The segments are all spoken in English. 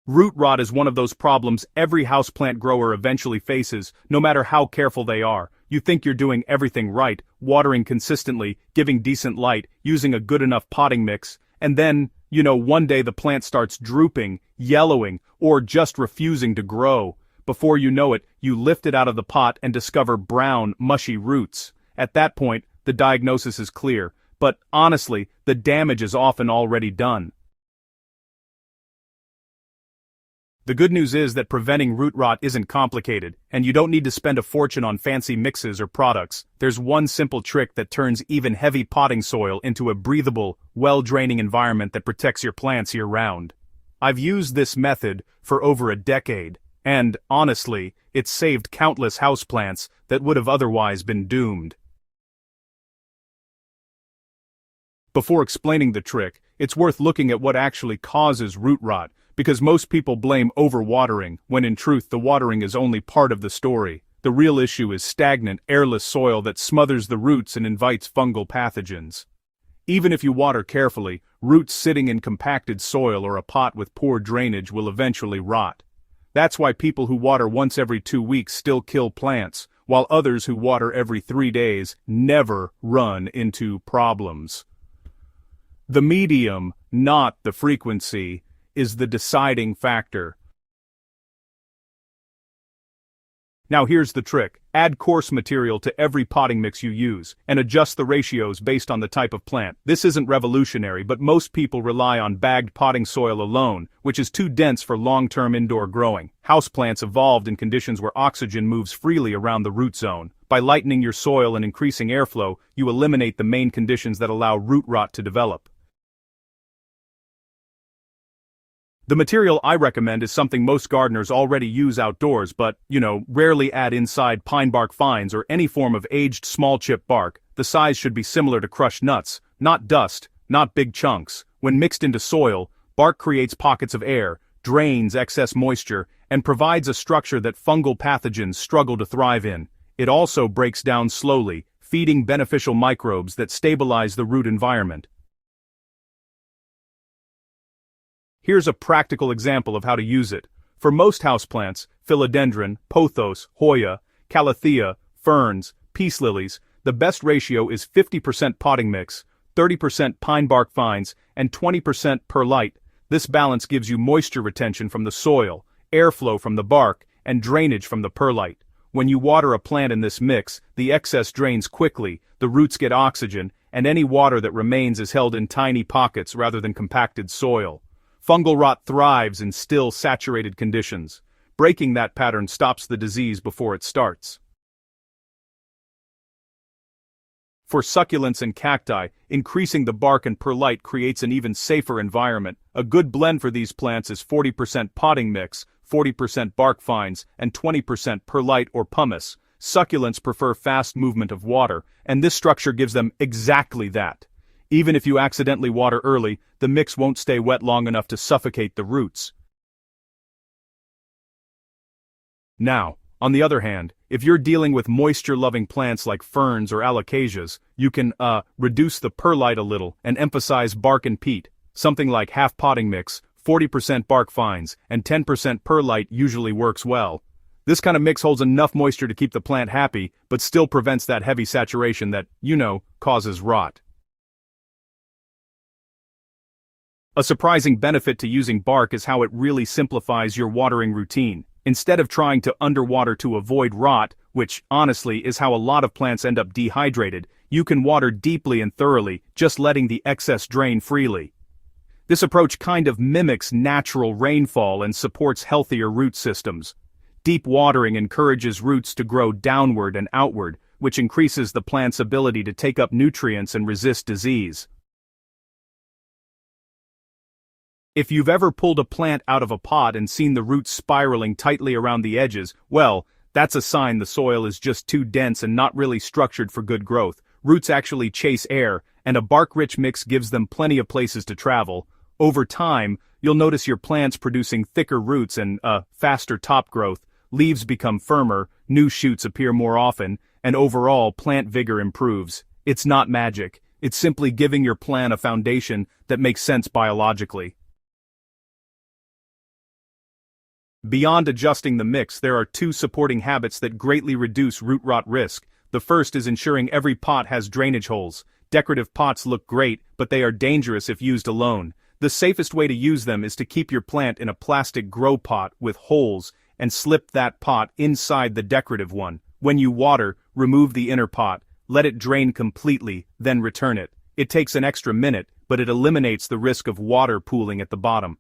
Root rot is one of those problems every houseplant grower eventually faces, no matter how careful they are. You think you're doing everything right, watering consistently, giving decent light, using a good enough potting mix, and then, one day the plant starts drooping, yellowing, or just refusing to grow. Before you know it, you lift it out of the pot and discover brown, mushy roots. At that point, the diagnosis is clear, but honestly, the damage is often already done. The good news is that preventing root rot isn't complicated, and you don't need to spend a fortune on fancy mixes or products. There's one simple trick that turns even heavy potting soil into a breathable, well-draining environment that protects your plants year-round. I've used this method for over a decade, and, honestly, it's saved countless houseplants that would have otherwise been doomed. Before explaining the trick, it's worth looking at what actually causes root rot, because most people blame overwatering, when in truth the watering is only part of the story. The real issue is stagnant, airless soil that smothers the roots and invites fungal pathogens. Even if you water carefully, roots sitting in compacted soil or a pot with poor drainage will eventually rot. That's why people who water once every 2 weeks still kill plants, while others who water every 3 days never run into problems. The medium, not the frequency, is the deciding factor. Now here's the trick. Add coarse material to every potting mix you use, and adjust the ratios based on the type of plant. This isn't revolutionary, but most people rely on bagged potting soil alone, which is too dense for long-term indoor growing. Houseplants evolved in conditions where oxygen moves freely around the root zone. By lightening your soil and increasing airflow, you eliminate the main conditions that allow root rot to develop. The material I recommend is something most gardeners already use outdoors but, rarely add inside: pine bark fines or any form of aged small chip bark. The size should be similar to crushed nuts, not dust, not big chunks. When mixed into soil, bark creates pockets of air, drains excess moisture, and provides a structure that fungal pathogens struggle to thrive in. It also breaks down slowly, feeding beneficial microbes that stabilize the root environment. Here's a practical example of how to use it. For most houseplants, philodendron, pothos, hoya, calathea, ferns, peace lilies, the best ratio is 50% potting mix, 30% pine bark fines, and 20% perlite. This balance gives you moisture retention from the soil, airflow from the bark, and drainage from the perlite. When you water a plant in this mix, the excess drains quickly, the roots get oxygen, and any water that remains is held in tiny pockets rather than compacted soil. Fungal rot thrives in still, saturated conditions. Breaking that pattern stops the disease before it starts. For succulents and cacti, increasing the bark and perlite creates an even safer environment. A good blend for these plants is 40% potting mix, 40% bark fines, and 20% perlite or pumice. Succulents prefer fast movement of water, and this structure gives them exactly that. Even if you accidentally water early, the mix won't stay wet long enough to suffocate the roots. Now, on the other hand, if you're dealing with moisture-loving plants like ferns or alocasias, you can, reduce the perlite a little and emphasize bark and peat. Something like half potting mix, 40% bark fines, and 10% perlite usually works well. This kind of mix holds enough moisture to keep the plant happy, but still prevents that heavy saturation that, causes rot. A surprising benefit to using bark is how it really simplifies your watering routine. Instead of trying to underwater to avoid rot, which, honestly, is how a lot of plants end up dehydrated, you can water deeply and thoroughly, just letting the excess drain freely. This approach kind of mimics natural rainfall and supports healthier root systems. Deep watering encourages roots to grow downward and outward, which increases the plant's ability to take up nutrients and resist disease. If you've ever pulled a plant out of a pot and seen the roots spiraling tightly around the edges, well, that's a sign the soil is just too dense and not really structured for good growth. Roots actually chase air, and a bark-rich mix gives them plenty of places to travel. Over time, you'll notice your plants producing thicker roots and, faster top growth, leaves become firmer, new shoots appear more often, and overall plant vigor improves. It's not magic, it's simply giving your plant a foundation that makes sense biologically. Beyond adjusting the mix, there are two supporting habits that greatly reduce root rot risk. The first is ensuring every pot has drainage holes. Decorative pots look great, but they are dangerous if used alone. The safest way to use them is to keep your plant in a plastic grow pot with holes and slip that pot inside the decorative one. When you water, remove the inner pot, let it drain completely, then return it. It takes an extra minute, but it eliminates the risk of water pooling at the bottom.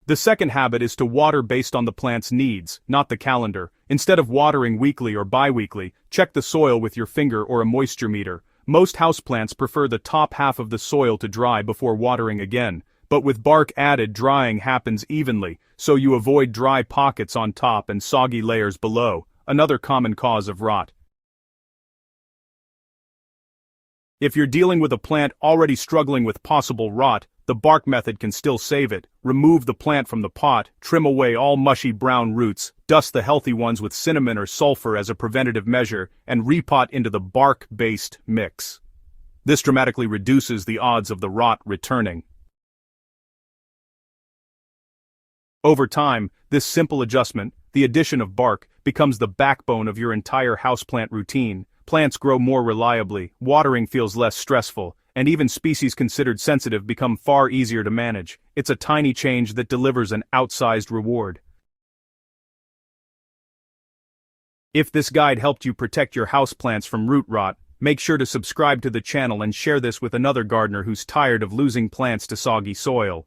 The second habit is to water based on the plant's needs, not the calendar. Instead of watering weekly or bi-weekly, check the soil with your finger or a moisture meter. Most houseplants prefer the top half of the soil to dry before watering again, but with bark added, drying happens evenly, so you avoid dry pockets on top and soggy layers below, another common cause of rot. If you're dealing with a plant already struggling with possible rot, the bark method can still save it. Remove the plant from the pot, trim away all mushy brown roots, dust the healthy ones with cinnamon or sulfur as a preventative measure, and repot into the bark-based mix. This dramatically reduces the odds of the rot returning. Over time, this simple adjustment, the addition of bark, becomes the backbone of your entire houseplant routine. Plants grow more reliably, watering feels less stressful, and even species considered sensitive become far easier to manage. It's a tiny change that delivers an outsized reward. If this guide helped you protect your houseplants from root rot, make sure to subscribe to the channel and share this with another gardener who's tired of losing plants to soggy soil.